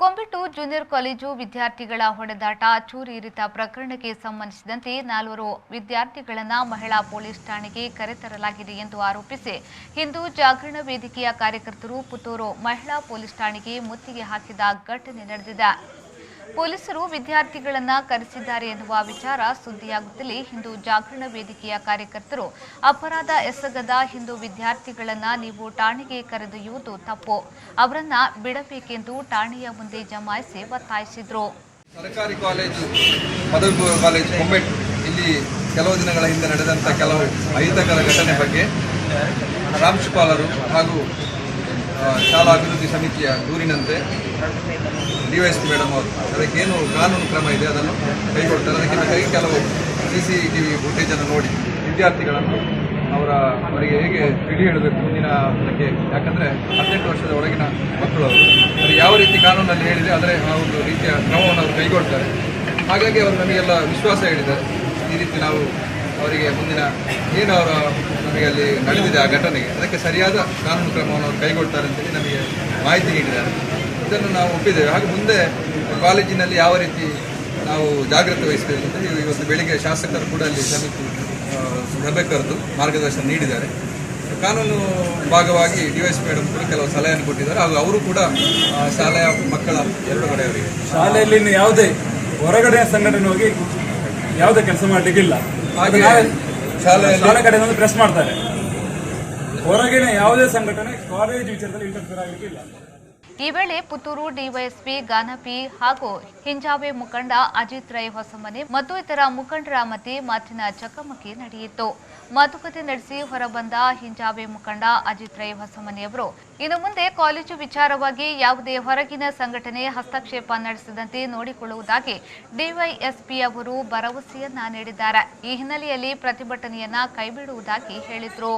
ಕೊಂಬಿಟ್ಟು junior college ವಿದ್ಯಾರ್ಥಿಗಳ ಹೊಡೆದಾಟ ಚೂರಿ ಇರಿತ ಪ್ರಕರಣಕ್ಕೆ ಸಂಬಂಧಿಸಿದಂತೆ 4 ವಿದ್ಯಾರ್ಥಿಗಳನ್ನು ಮಹಿಳಾ ಪೊಲೀಸ್ ಠಾಣೆಗೆ ಕರೆತರಲಾಗಿದೆ ಎಂದು ಆರೋಪಿಸಿ ಹಿಂದೂ ಜಾಗರಣ ವೇದಿಕೆಯ ಕಾರ್ಯಕರ್ತರು ಪುತ್ತೂರು ಮಹಿಳಾ ಪೊಲೀಸ್ ಠಾಣೆಗೆ ಮುತ್ತಿಗೆ ಹಾಕಿದ ಘಟನೆ ನಡೆದಿದೆ. ಪೊಲೀಸರು ವಿದ್ಯಾರ್ಥಿಗಳನ್ನು ಕರೆಸಿದ್ದಾರೆ ಎನ್ನುವ ವಿಚಾರ ಸುದ್ದಿಯಾಗುತ್ತಲೇ ಹಿಂದೂ ಜಾಗರಣ ವೇದಿಕೆಯ ಕಾರ್ಯಕರ್ತರು ಅಪರಾಧ ಎಸಗದ ಹಿಂದೂ ವಿದ್ಯಾರ್ಥಿಗಳನ್ನು ನೀವು ಠಾಣೆಗೆ ಕರೆದೊಯ್ಯುವುದು ತಪ್ಪು, ಅವರನ್ನ ಬಿಡಬೇಕೆಂದು ಠಾಣೆಯ ಮುಂದೆ ಜಮಾಯಿಸಿ ಒತ್ತಾಯಿಸಿದರು. ಸರ್ಕಾರಿ ಕಾಲೇಜು ಪದವಿ ಪೂರ್ವ ಕಾಲೇಜು ಕೊಂಬಿಟ್ಟು ಇಲ್ಲಿ ಕೆಲವು ದಿನಗಳ ಹಿಂದೆ ನಡೆದಂಥ ಕೆಲವು ಅಹಿತಕರ ಘಟನೆ ಬಗ್ಗೆ ಪ್ರಾಂಶುಪಾಲರು ಹಾಗೂ ಶಾಲಾ ಅಭಿವೃದ್ಧಿ ಸಮಿತಿಯ ದೂರಿನಂತೆ ಡಿವೈಎಸ್ಪಿ ಮೇಡಮ್ ಅವರು ಅದಕ್ಕೇನು ಕಾನೂನು ಕ್ರಮ ಇದೆ ಅದನ್ನು ಕೈಗೊಳ್ತಾರೆ. ಅದಕ್ಕಿಂತ ಕೆಲವು CCTV ಫುಟೇಜನ್ನು ನೋಡಿ ವಿದ್ಯಾರ್ಥಿಗಳನ್ನು ಅವರಿಗೆ ಹೇಗೆ ತಿಳಿ ಹೇಳಬೇಕು ಮುಂದಿನ ಅದಕ್ಕೆ, ಯಾಕಂದರೆ 18 ವರ್ಷದ ಒಳಗಿನ ಮಕ್ಕಳು ಅವರು ಯಾವ ರೀತಿ ಕಾನೂನಲ್ಲಿ ಹೇಳಿದೆ ಅದರ ಆ ಒಂದು ರೀತಿಯ ಕ್ರಮವನ್ನು ಅವರು ಕೈಗೊಳ್ತಾರೆ. ಹಾಗಾಗಿ ಅವರು ನಮಗೆಲ್ಲ ವಿಶ್ವಾಸ ಹೇಳಿದ್ದಾರೆ. ಈ ರೀತಿ ನಾವು ಅವರಿಗೆ ಮುಂದಿನ ಏನು ನಮಗೆ ಅಲ್ಲಿ ನಡೆದಿದೆ ಆ ಘಟನೆಗೆ ಅದಕ್ಕೆ ಸರಿಯಾದ ಕಾನೂನು ಕ್ರಮವನ್ನು ಅವರು ಕೈಗೊಳ್ತಾರೆ ಅಂತೇಳಿ ನಮಗೆ ಮಾಹಿತಿ ನೀಡಿದ್ದಾರೆ. ಇದನ್ನು ನಾವು ಒಪ್ಪಿದ್ದೇವೆ. ಹಾಗೆ ಮುಂದೆ ಕಾಲೇಜಿನಲ್ಲಿ ಯಾವ ರೀತಿ ನಾವು ಜಾಗ್ರತೆ ವಹಿಸ್ತೇವೆ ಅಂತ ಇವತ್ತು ಬೆಳಿಗ್ಗೆ ಶಾಸಕರು ಕೂಡ ಅಲ್ಲಿ ಸಮಿತಿ ಸಭೆ ಕರೆದು ಮಾರ್ಗದರ್ಶನ ನೀಡಿದ್ದಾರೆ. ಕಾನೂನು ಭಾಗವಾಗಿ ಡಿವೈಎಸ್ಪಿ ಮೇಡಮ್ ಕೂಡ ಕೆಲವು ಸಲಹೆಯನ್ನು ಕೊಟ್ಟಿದ್ದಾರೆ. ಹಾಗೂ ಅವರು ಕೂಡ ಶಾಲೆಯ ಮಕ್ಕಳ ಎರಡು ಕಡೆಯವರಿಗೆ ಶಾಲೆಯಲ್ಲಿ ಯಾವುದೇ ಹೊರಗಡೆ ಸಂಘಟನೆ ಹೋಗಿ ಯಾವುದೇ ಕೆಲಸ ಮಾಡಲಿಕ್ಕಿಲ್ಲ. ಹಾಗೆ ಶಾಲೆ ಕಡೆ ಪ್ರೆಸ್ ಮಾಡ್ತಾರೆ. ಹೊರಗಿನ ಯಾವುದೇ ಸಂಘಟನೆ ಕಾಲೇಜ್ ವಿಚಾರದಲ್ಲಿ ಇಂಟರ್ಫಿಯರ್ ಆಗಲಿಕ್ಕಿಲ್ಲ. ಈ ವೇಳೆ ಪುತ್ತೂರು ಡಿವೈಎಸ್ಪಿ ಗಾನಪಿ ಹಾಗೂ ಹಿಂಜಾವೆ ಮುಖಂಡ ಅಜಿತ್ ರೈ ಹೊಸಮನೆ ಮತ್ತು ಇತರ ಮುಖಂಡರ ಮಧ್ಯೆ ಮಾತಿನ ಚಕಮಕಿ ನಡೆಯಿತು. ಮಾತುಕತೆ ನಡೆಸಿ ಹೊರಬಂದ ಹಿಂಜಾವೆ ಮುಖಂಡ ಅಜಿತ್ ರೈ ಹೊಸಮನೆಯವರು ಇನ್ನು ಮುಂದೆ ಕಾಲೇಜು ವಿಚಾರವಾಗಿ ಯಾವುದೇ ಹೊರಗಿನ ಸಂಘಟನೆ ಹಸ್ತಕ್ಷೇಪ ನಡೆಸದಂತೆ ನೋಡಿಕೊಳ್ಳುವುದಾಗಿ ಡಿವೈಎಸ್ಪಿ ಅವರು ಭರವಸೆಯನ್ನ ನೀಡಿದ್ದಾರೆ. ಈ ಹಿನ್ನೆಲೆಯಲ್ಲಿ ಪ್ರತಿಭಟನೆಯನ್ನ ಕೈಬಿಡುವುದಾಗಿ ಹೇಳಿದರು.